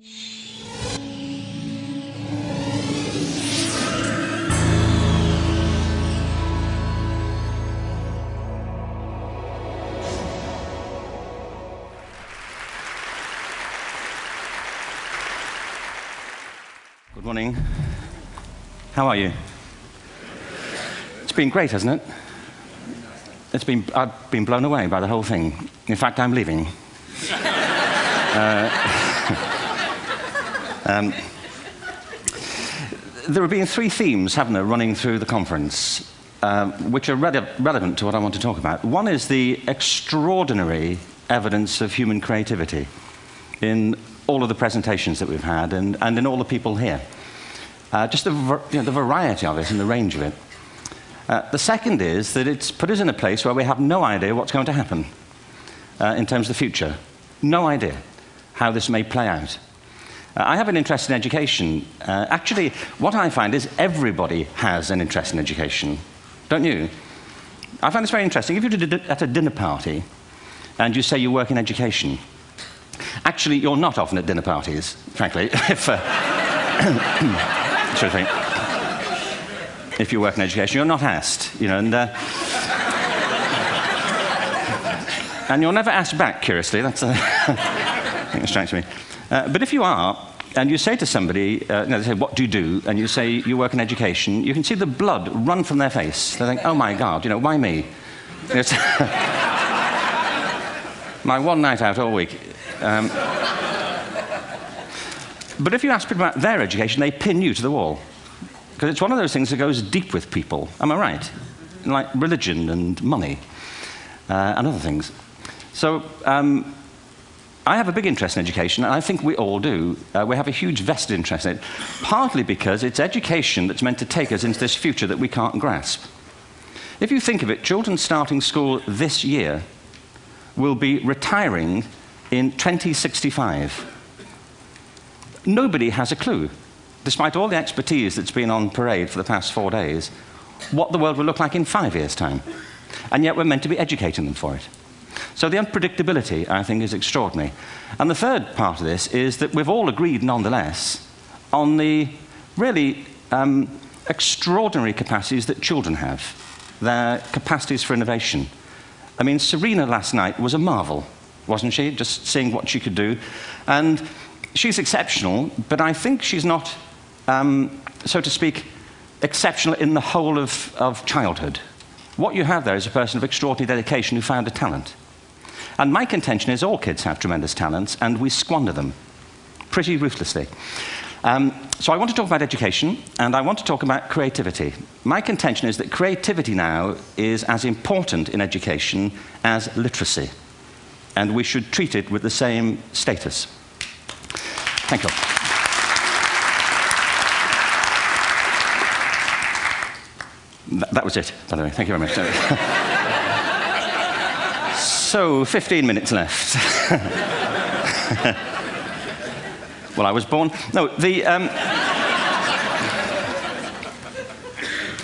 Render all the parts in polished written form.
Good morning. How are you? It's been great, hasn't it? I've been blown away by the whole thing. In fact, I'm leaving. There have been three themes, haven't there, running through the conference, which are relevant to what I want to talk about. One is the extraordinary evidence of human creativity in all of the presentations that we've had and in all the people here. Just the variety of it and the range of it. The second is that it's put us in a place where we have no idea what's going to happen in terms of the future. No idea how this may play out. I have an interest in education. Actually, what I find is everybody has an interest in education. Don't you? I find this very interesting. If you're at a dinner party and you say you work in education, actually, you're not often at dinner parties, frankly, if you work in education. You're not asked, you know, and you're never asked back, curiously. That's I think it strikes me. But if you are, and you say to somebody, they say, what do you do? And you say, you work in education, you can see the blood run from their face. They think, oh my God, you know, why me? It's my one night out all week. But if you ask people about their education, they pin you to the wall. Because it's one of those things that goes deep with people. Am I right? Like religion and money and other things. So I have a big interest in education, and I think we all do. We have a huge vested interest in it, partly because it's education that's meant to take us into this future that we can't grasp. If you think of it, children starting school this year will be retiring in 2065. Nobody has a clue, despite all the expertise that's been on parade for the past 4 days, what the world will look like in 5 years' time. And yet we're meant to be educating them for it. So the unpredictability, I think, is extraordinary. And the third part of this is that we've all agreed, nonetheless, on the really extraordinary capacities that children have, their capacities for innovation. I mean, Serena last night was a marvel, wasn't she? Just seeing what she could do. And she's exceptional, but I think she's not, so to speak, exceptional in the whole of childhood. What you have there is a person of extraordinary dedication who found a talent. And my contention is all kids have tremendous talents, and we squander them pretty ruthlessly. So I want to talk about education, and I want to talk about creativity. My contention is that creativity now is as important in education as literacy, and we should treat it with the same status. Thank you. That was it, by the way. Thank you very much. So, 15 minutes left. Well, I was born... No,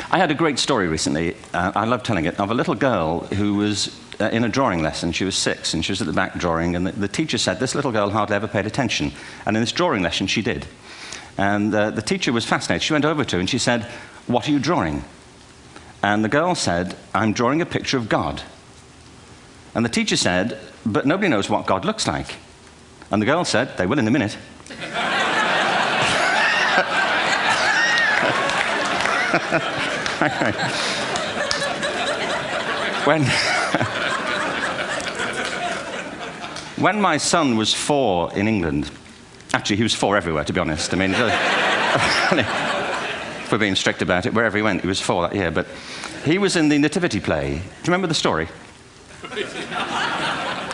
I had a great story recently, I love telling it, of a little girl who was in a drawing lesson. She was 6, and she was at the back drawing, and the teacher said this little girl hardly ever paid attention. And in this drawing lesson, she did. And the teacher was fascinated. She went over to her and she said, "What are you drawing?" And the girl said, "I'm drawing a picture of God." And the teacher said, "But nobody knows what God looks like." And the girl said, "They will in a minute." When my son was 4 in England, actually he was 4 everywhere, to be honest. I mean, if we're being strict about it, wherever he went, he was 4 that year. But he was in the Nativity play. Do you remember the story?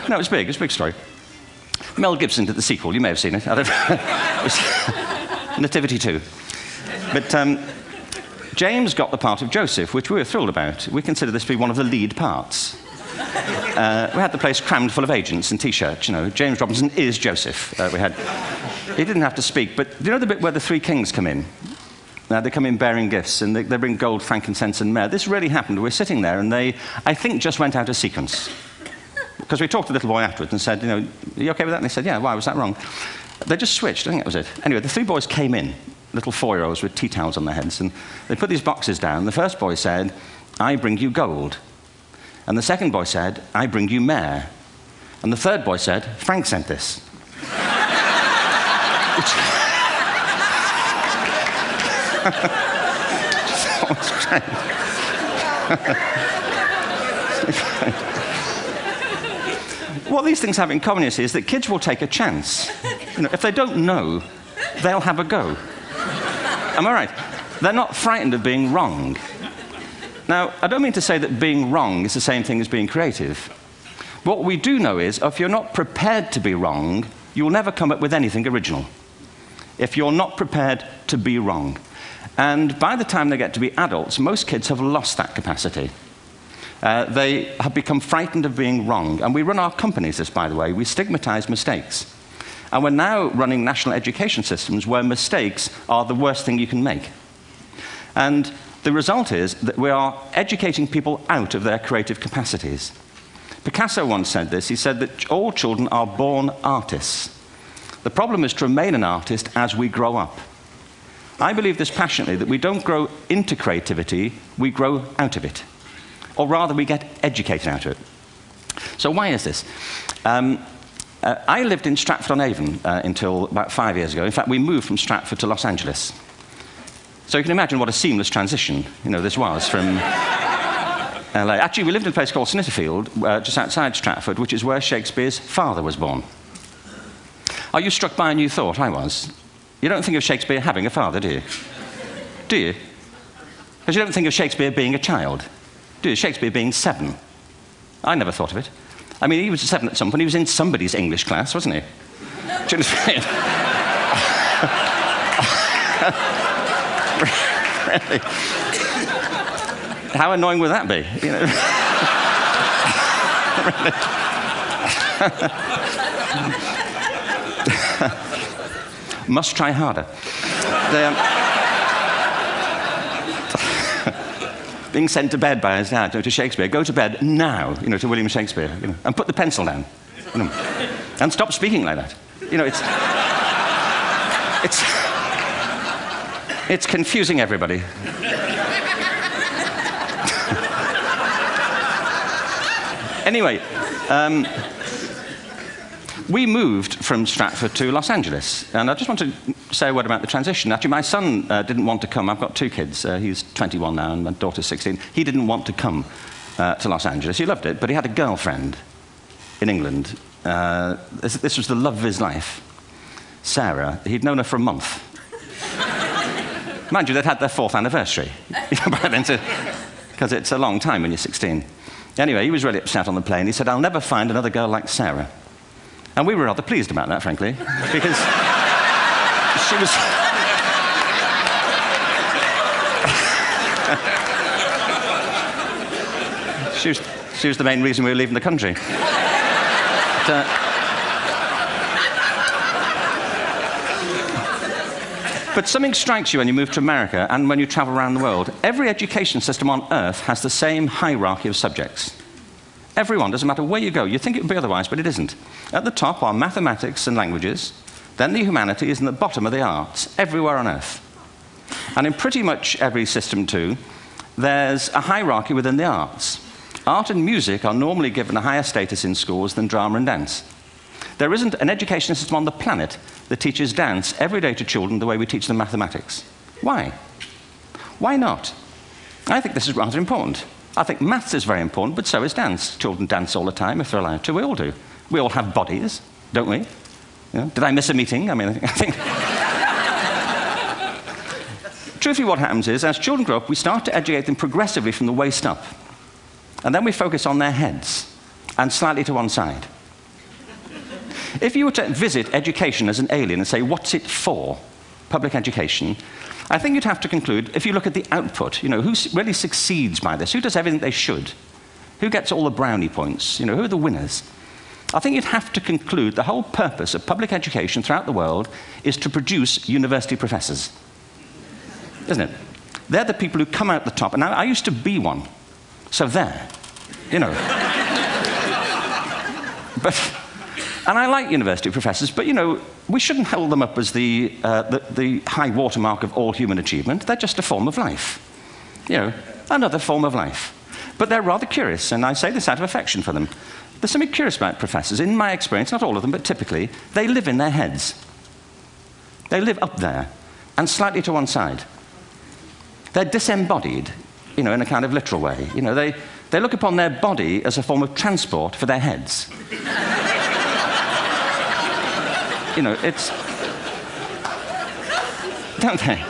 No, it was big. It was a big story. Mel Gibson did the sequel. You may have seen it. I don't know. It was Nativity 2. But James got the part of Joseph, which we were thrilled about. We consider this to be one of the lead parts. We had the place crammed full of agents in T-shirts, you know. James Robinson is Joseph. He didn't have to speak, but do you know the bit where the 3 kings come in? They come in bearing gifts, and they bring gold, frankincense, and myrrh. This really happened. We're sitting there, and they, I think, just went out of sequence. Because we talked to the little boy afterwards and said, you know, are you okay with that? And they said, yeah, why was that wrong? They just switched, I think that was it. Anyway, the 3 boys came in, little 4-year-olds with tea towels on their heads, and they put these boxes down. The first boy said, "I bring you gold." And the second boy said, "I bring you mare." And the third boy said, "Frank sent this." What these things have in common, you see, is that kids will take a chance. If they don't know, they'll have a go. Am I right? They're not frightened of being wrong. Now, I don't mean to say that being wrong is the same thing as being creative. What we do know is, if you're not prepared to be wrong, you'll never come up with anything original. If you're not prepared to be wrong. And by the time they get to be adults, most kids have lost that capacity. They have become frightened of being wrong. And we run our companies this, by the way. We stigmatize mistakes. And we're now running national education systems where mistakes are the worst thing you can make. And the result is that we are educating people out of their creative capacities. Picasso once said this. He said that all children are born artists. The problem is to remain an artist as we grow up. I believe this passionately, that we don't grow into creativity, we grow out of it. Or rather, we get educated out of it. So why is this? I lived in Stratford-on-Avon until about 5 years ago. In fact, we moved from Stratford to Los Angeles. So you can imagine what a seamless transition this was from LA. Actually, we lived in a place called Snitterfield, just outside Stratford, which is where Shakespeare's father was born. Are you struck by a new thought? I was. You don't think of Shakespeare having a father, do you? Do you? Because you don't think of Shakespeare being a child. Do you? Shakespeare being 7. I never thought of it. I mean, he was 7 at some point. He was in somebody's English class, wasn't he? Really? How annoying would that be? Must try harder. Being sent to bed by his dad to Shakespeare. Go to bed now, to William Shakespeare, and put the pencil down, and stop speaking like that. It's confusing everybody. Anyway, we moved from Stratford to Los Angeles, and I just want to say a word about the transition. Actually, my son didn't want to come. I've got 2 kids. He's 21 now, and my daughter's 16. He didn't want to come to Los Angeles. He loved it, but he had a girlfriend in England. This was the love of his life, Sarah. He'd known her for a month. Mind you, they'd had their 4th anniversary by then, because it's a long time when you're 16. Anyway, he was really upset on the plane. He said, "I'll never find another girl like Sarah." And we were rather pleased about that, frankly, because she was... she was the main reason we were leaving the country. But something strikes you when you move to America and when you travel around the world. Every education system on Earth has the same hierarchy of subjects. Everyone, doesn't matter where you go. You think it would be otherwise, but it isn't. At the top are mathematics and languages, then the humanities, and at the bottom are the arts, everywhere on Earth. And in pretty much every system, too, there's a hierarchy within the arts. Art and music are normally given a higher status in schools than drama and dance. There isn't an education system on the planet that teaches dance every day to children the way we teach them mathematics. Why? Why not? I think this is rather important. I think maths is very important, but so is dance. Children dance all the time if they're allowed to. We all do. We all have bodies, don't we? Did I miss a meeting? I mean, I think... Truthfully, what happens is, as children grow up, we start to educate them progressively from the waist up. And then we focus on their heads, and slightly to one side. If you were to visit education as an alien and say, what's it for, public education, I think you'd have to conclude, if you look at the output, who really succeeds by this, who does everything they should, who gets all the brownie points, who are the winners, I think you'd have to conclude the whole purpose of public education throughout the world is to produce university professors, isn't it? They're the people who come out the top, and I used to be one, so there, And I like university professors, but, we shouldn't hold them up as the high watermark of all human achievement. They're just a form of life. Another form of life. But they're rather curious, and I say this out of affection for them. There's something curious about professors. In my experience, not all of them, but typically, they live in their heads. They live up there, and slightly to one side. They're disembodied, in a kind of literal way. They look upon their body as a form of transport for their heads. It's... Don't they?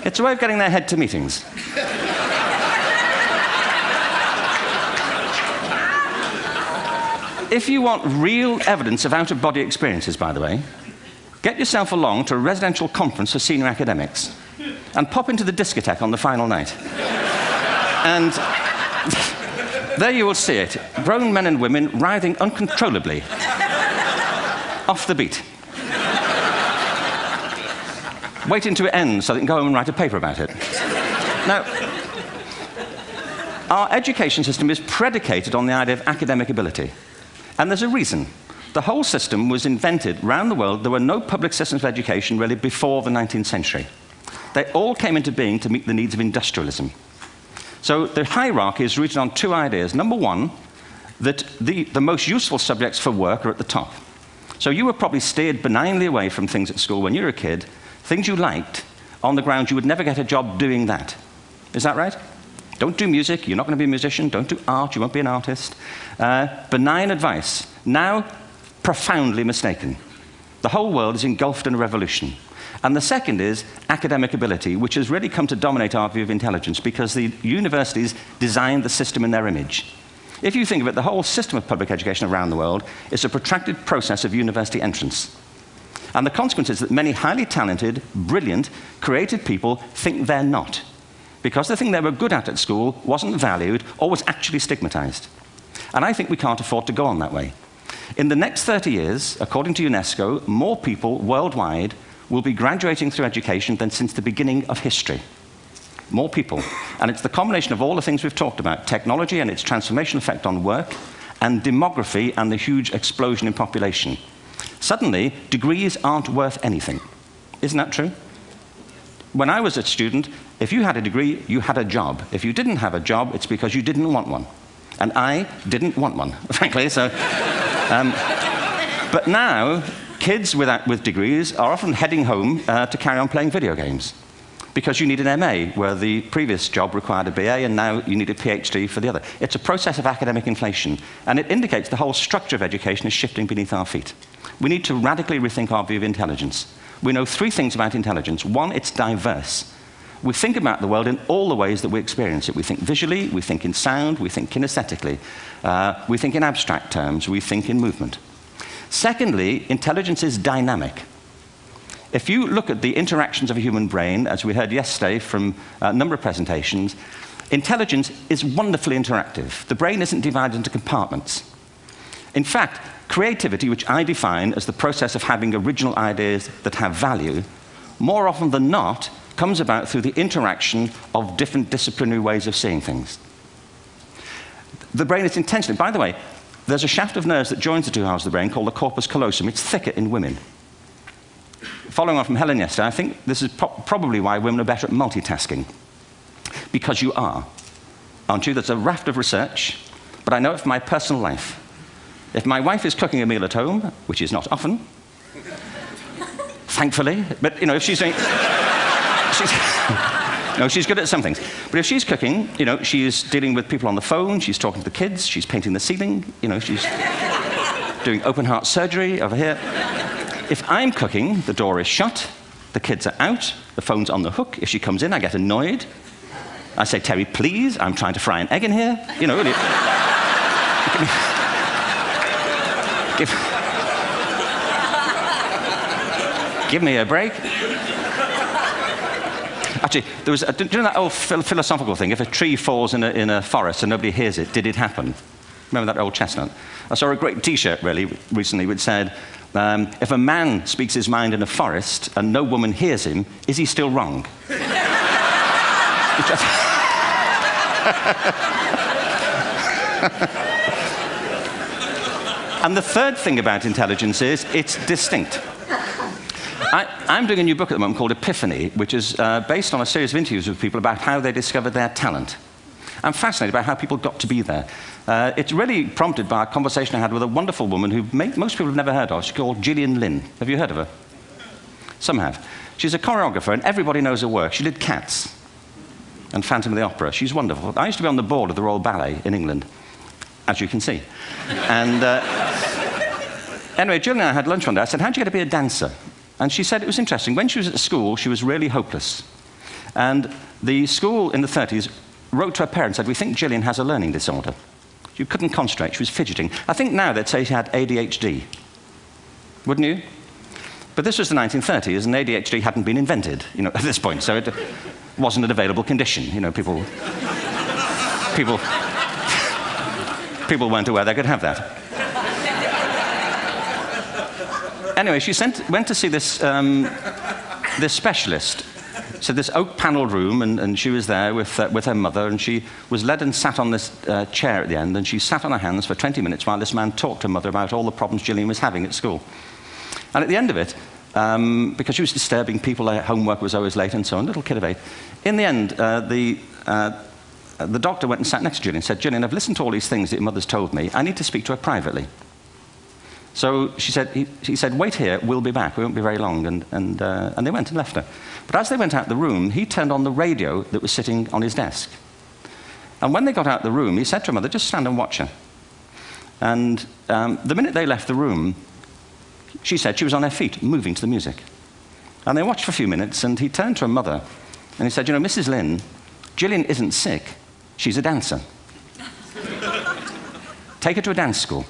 It's a way of getting their head to meetings. If you want real evidence of out-of-body experiences, by the way, get yourself along to a residential conference for senior academics and pop into the discotheque on the final night. And there you will see it, grown men and women writhing uncontrollably off the beat, waiting to end so they can go home and write a paper about it. Now, our education system is predicated on the idea of academic ability. And there's a reason. The whole system was invented around the world. There were no public systems of education really before the 19th century. They all came into being to meet the needs of industrialism. So the hierarchy is rooted on two ideas. Number one, that the most useful subjects for work are at the top. So you were probably steered benignly away from things at school when you were a kid, things you liked, on the grounds you would never get a job doing that. Is that right? Don't do music, you're not going to be a musician. Don't do art, you won't be an artist. Benign advice. Now, profoundly mistaken. The whole world is engulfed in a revolution. And the second is academic ability, which has really come to dominate our view of intelligence because the universities designed the system in their image. If you think of it, the whole system of public education around the world is a protracted process of university entrance. And the consequence is that many highly talented, brilliant, creative people think they're not, because the thing they were good at school wasn't valued or was actually stigmatized. And I think we can't afford to go on that way. In the next 30 years, according to UNESCO, more people worldwide will be graduating through education than since the beginning of history. More people. And it's the combination of all the things we've talked about, technology and its transformational effect on work, and demography and the huge explosion in population. Suddenly, degrees aren't worth anything. Isn't that true? When I was a student, if you had a degree, you had a job. If you didn't have a job, it's because you didn't want one. And I didn't want one, frankly. So, but now, kids with degrees are often heading home to carry on playing video games because you need an MA, where the previous job required a BA, and now you need a PhD for the other. It's a process of academic inflation, and it indicates the whole structure of education is shifting beneath our feet. We need to radically rethink our view of intelligence. We know three things about intelligence. One, it's diverse. We think about the world in all the ways that we experience it. We think visually, we think in sound, we think kinesthetically, we think in abstract terms, we think in movement. Secondly, intelligence is dynamic. If you look at the interactions of a human brain, as we heard yesterday from a number of presentations, intelligence is wonderfully interactive. The brain isn't divided into compartments. In fact, creativity, which I define as the process of having original ideas that have value, more often than not, comes about through the interaction of different disciplinary ways of seeing things. The brain is intentionally... By the way, there's a shaft of nerves that joins the two halves of the brain called the corpus callosum. It's thicker in women. Following on from Helen yesterday, I think this is probably why women are better at multitasking. Because you are, aren't you? There's a raft of research, but I know it from my personal life. If my wife is cooking a meal at home, which is not often, thankfully, but if she's doing... No, she's good at some things. But if she's cooking, she's dealing with people on the phone, she's talking to the kids, she's painting the ceiling, she's doing open heart surgery over here. If I'm cooking, the door is shut, the kids are out, the phone's on the hook. If she comes in, I get annoyed. I say, Terry, please, I'm trying to fry an egg in here. Give me a break. Actually, there was do you know that old philosophical thing? If a tree falls in a forest and nobody hears it, did it happen? Remember that old chestnut? I saw a great T-shirt, really, recently, which said, if a man speaks his mind in a forest and no woman hears him, is he still wrong? And the third thing about intelligence is it's distinct. I'm doing a new book at the moment called Epiphany, which is based on a series of interviews with people about how they discovered their talent. I'm fascinated by how people got to be there. It's really prompted by a conversation I had with a wonderful woman who most people have never heard of. She's called Gillian Lynn. Have you heard of her? Some have. She's a choreographer, and everybody knows her work. She did Cats and Phantom of the Opera. She's wonderful. I used to be on the board of the Royal Ballet in England, as you can see. And anyway, Gillian and I had lunch one day. I said, how'd you get to be a dancer? And she said it was interesting. When she was at school, she was really hopeless. And the school in the 30s wrote to her parents and said, we think Gillian has a learning disorder. She couldn't concentrate. She was fidgeting. I think now they'd say she had ADHD. Wouldn't you? But this was the 1930s, and ADHD hadn't been invented, at this point. So it wasn't an available condition. People weren't aware they could have that. Anyway, she went to see this specialist. So this oak-panelled room, and she was there with her mother, and she was led and sat on this chair at the end, and she sat on her hands for 20 minutes while this man talked to her mother about all the problems Gillian was having at school. And at the end of it, because she was disturbing people, her homework was always late and so on, little kid of 8, in the end, the doctor went and sat next to Gillian and said, Gillian, I've listened to all these things that your mother's told me. I need to speak to her privately. So he said, wait here, we'll be back. We won't be very long. And they went and left her. But as they went out the room, he turned on the radio that was sitting on his desk. And when they got out the room, he said to her mother, just stand and watch her. And the minute they left the room, she said she was on her feet, moving to the music. And they watched for a few minutes, and he turned to her mother, and he said, Mrs. Lynn, Gillian isn't sick. She's a dancer. Take her to a dance school.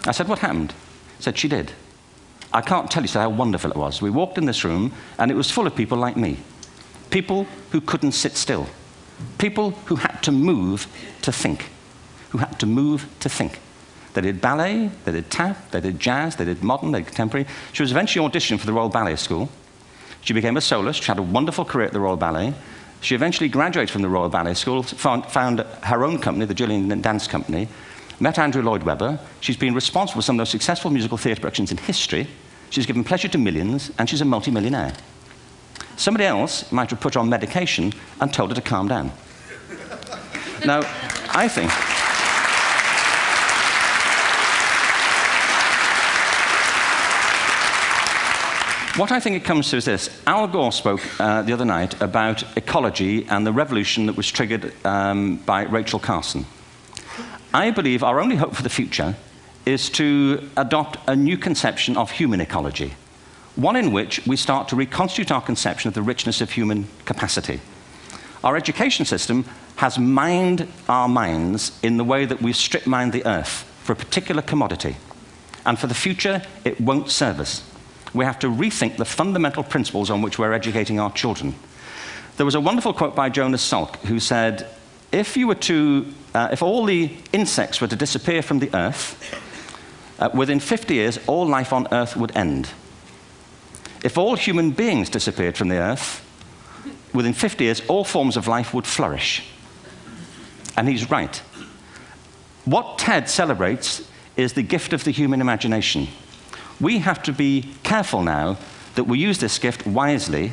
I said, what happened? He said, she did. I can't tell you how wonderful it was. We walked in this room, and it was full of people like me. People who couldn't sit still. People who had to move to think. Who had to move to think. They did ballet, they did tap, they did jazz, they did modern, they did contemporary. She was eventually auditioned for the Royal Ballet School. She became a soloist. She had a wonderful career at the Royal Ballet. She eventually graduated from the Royal Ballet School, found her own company, the Gillian Dance Company, met Andrew Lloyd Webber. She's been responsible for some of the most successful musical theatre productions in history. She's given pleasure to millions, and she's a multi-millionaire. Somebody else might have put her on medication and told her to calm down. Now, I think... What I think it comes to is this. Al Gore spoke the other night about ecology and the revolution that was triggered by Rachel Carson. I believe our only hope for the future is to adopt a new conception of human ecology, one in which we start to reconstitute our conception of the richness of human capacity. Our education system has mined our minds in the way that we've strip-mined the earth for a particular commodity, and for the future, it won't serve us. We have to rethink the fundamental principles on which we're educating our children. There was a wonderful quote by Jonas Salk, who said, if all the insects were to disappear from the earth, within 50 years, all life on earth would end. If all human beings disappeared from the earth, within 50 years, all forms of life would flourish. And he's right. What TED celebrates is the gift of the human imagination. We have to be careful now that we use this gift wisely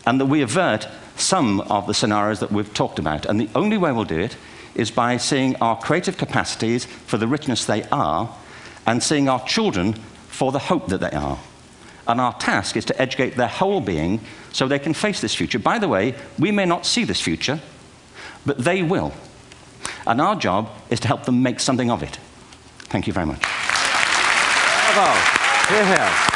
and that we avert some of the scenarios that we've talked about. And the only way we'll do it is by seeing our creative capacities for the richness they are and seeing our children for the hope that they are. And our task is to educate their whole being so they can face this future. By the way, we may not see this future, but they will. And our job is to help them make something of it. Thank you very much. Bravo. Here.